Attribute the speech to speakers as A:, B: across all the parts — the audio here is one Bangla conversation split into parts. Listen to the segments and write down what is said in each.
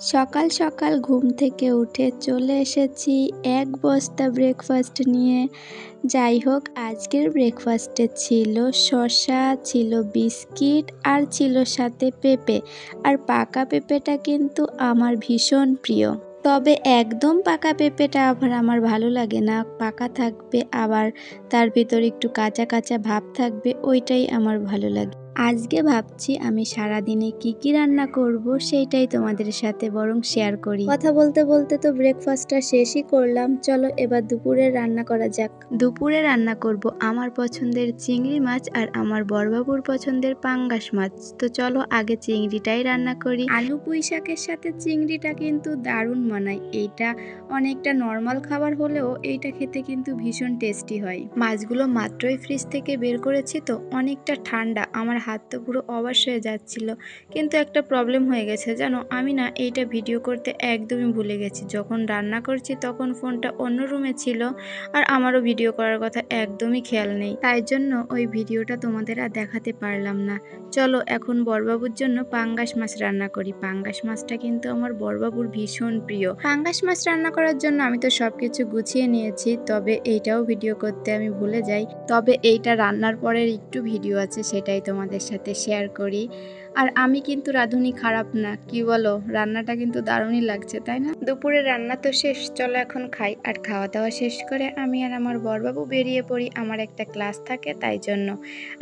A: সকাল সকাল ঘুম থেকে উঠে চলে এসেছি এক বস্তা ব্রেকফাস্ট নিয়ে। যাই হোক, আজকের ব্রেকফাস্টে ছিল শসা, ছিল বিস্কিট আর ছিল সাথে পেঁপে। আর পাকা পেঁপেটা কিন্তু আমার ভীষণ প্রিয়। তবে একদম পাকা পেঁপেটা আবার আমার ভালো লাগে না, পাকা থাকবে আবার তার ভিতর একটু কাঁচা কাঁচা ভাব থাকবে, ওইটাই আমার ভালো লাগে। আজকে ভাবছি আমি সারাদিনে কি রান্না করব সেইটাই তোমাদের সাথে বরং শেয়ার করি। কথা বলতে বলতে তো ব্রেকফাস্টটা শেষই করলাম, চলো এবার দুপুরে রান্না করা যাক। দুপুরে রান্না করব আমার পছন্দের চিংড়ি মাছ আর আমার বড়বাবুর পছন্দের পাঙ্গাস মাছ। তো চলো আগে চিংড়িটাই রান্না করি। আলু পুঁই শাকের সাথে চিংড়িটা কিন্তু দারুণ মানায়। এইটা অনেকটা নর্মাল খাবার হলেও এইটা খেতে কিন্তু ভীষণ টেস্টি হয়। মাছগুলো মাত্রই ফ্রিজ থেকে বের করেছি তো অনেকটা ঠান্ডা, আমার হাত তো পুরো অবশ হয়ে যাচ্ছিল। কিন্তু একটা প্রবলেম হয়ে গেছে জানো, আমি না এইটা ভিডিও করতে একদমই ভুলে গেছি। যখন রান্না করছি তখন ফোনটা অন্য রুমে ছিল আর আমারও ভিডিও করার কথা একদমই খেয়াল নেই, তাই জন্য ওই ভিডিওটা তোমাদের আর দেখাতে পারলাম না। চলো এখন বড়বাবুর জন্য পাঙ্গাস মাছ রান্না করি। পাঙ্গাস মাছটা কিন্তু আমার বড়বাবুর ভীষণ প্রিয়। পাঙ্গাস মাছ রান্না করার জন্য আমি তো সবকিছু গুছিয়ে নিয়েছি, তবে এইটাও ভিডিও করতে আমি ভুলে যাই। তবে এইটা রান্নার পরের একটু ভিডিও আছে, সেটাই তোমাদের সাথে শেয়ার করি। আর আমি কিন্তু রাঁধুনি খারাপ না, কি বলো? রান্নাটা কিন্তু দারুণই লাগছে, তাই না? দুপুরে রান্না তো শেষ, চলো এখন খাই। আর খাওয়া দাওয়া শেষ করে আমি আর আমার বড়বাবু বেরিয়ে পড়ি, আমার একটা ক্লাস থাকে তাই জন্য।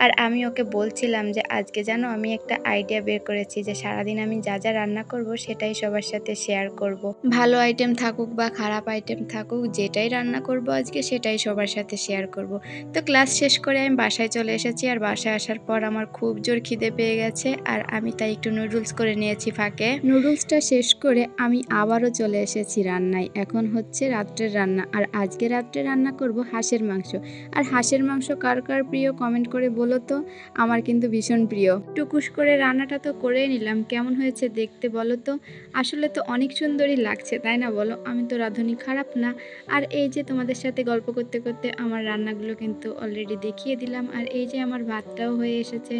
A: আর আমি ওকে বলছিলাম যে আজকে জানো আমি একটা আইডিয়া বের করেছি যে সারাদিন আমি যা যা রান্না করব সেটাই সবার সাথে শেয়ার করব। ভালো আইটেম থাকুক বা খারাপ আইটেম থাকুক, যেটাই রান্না করব আজকে সেটাই সবার সাথে শেয়ার করব। তো ক্লাস শেষ করে আমি বাসায় চলে এসেছি। আর বাসায় আসার পর আমার খুব জোর খিদে পেয়ে গেছে, আর আমি তাই একটু নুডলস করে নিয়েছি ফাঁকে। নুডলসটা শেষ করে আমি আবারও চলে এসেছি রান্নায়। এখন হচ্ছে রাত্রের রান্না, আর আজকে রাত্রে রান্না করব হাঁসের মাংস। আর হাঁসের মাংস কার কার প্রিয় কমেন্ট করে বলো তো, আমার কিন্তু ভীষণ প্রিয়। টুকুস করে রান্নাটা তো করেই নিলাম, কেমন হয়েছে দেখতে বলো তো? আসলে তো অনেক সুন্দরই লাগছে, তাই না বলো? আমি তো রাঁধুনি খারাপ না। আর এই যে তোমাদের সাথে গল্প করতে করতে আমার রান্নাগুলো কিন্তু অলরেডি দেখিয়ে দিলাম। আর এই যে আমার ভাতটাও হয়ে এসেছে।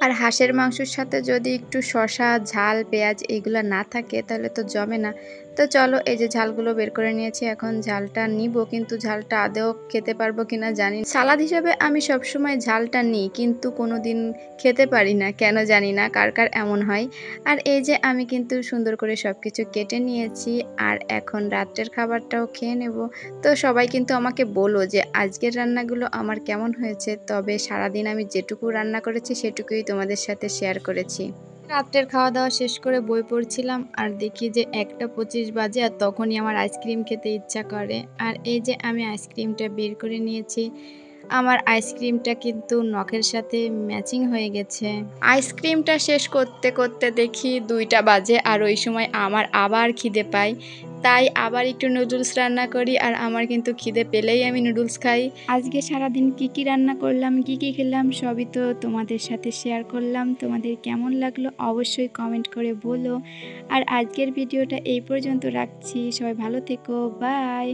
A: আর হাঁসের মাংসের সাথে যদি একটু শসা, ঝাল, পেঁয়াজ এইগুলো না থাকে তাহলে তো জমে না। তো চলো এই যে ঝালগুলো বের করে নিয়েছি, এখন ঝালটা নিব, কিন্তু ঝালটা আদেও খেতে পারবো কিনা জানি না। সালাদ হিসাবে আমি সবসময় ঝালটা নিই, কিন্তু কোনোদিন খেতে পারি না, কেন জানি না, কার কার এমন হয়। আর এই যে আমি কিন্তু সুন্দর করে সব কিছু কেটে নিয়েছি, আর এখন রাত্রের খাবারটাও খেয়ে নেব। তো সবাই কিন্তু আমাকে বলো যে আজকের রান্নাগুলো আমার কেমন হয়েছে। তবে সারাদিন আমি যেটুকু রান্না করেছি সেটুকুই তোমাদের সাথে শেয়ার করেছি। রাত্রের খাওয়া দাওয়া শেষ করে বই পড়ছিলাম, আর দেখি যে 1:25 বাজে, আর তখনই আমার আইসক্রিম খেতে ইচ্ছা করে। আর এই যে আমি আইসক্রিমটা বের করে নিয়েছি। আমার আইসক্রিমটা কিন্তু নখের সাথে ম্যাচিং হয়ে গেছে। আইসক্রিমটা শেষ করতে করতে দেখি 2টা বাজে, আর ওই সময় আমার আবার খিদে পায়। তাই আবার একটু নুডলস রান্না করি, আর আমার কিন্তু খিদে পেলেই আমি নুডলস খাই। আজকে সারাদিন কি রান্না করলাম, কি খেলাম সবই তো তোমাদের সাথে শেয়ার করলাম। তোমাদের কেমন লাগলো অবশ্যই কমেন্ট করে বলো। আর আজকের ভিডিওটা এই পর্যন্ত রাখছি, সবাই ভালো থেকো, বাই।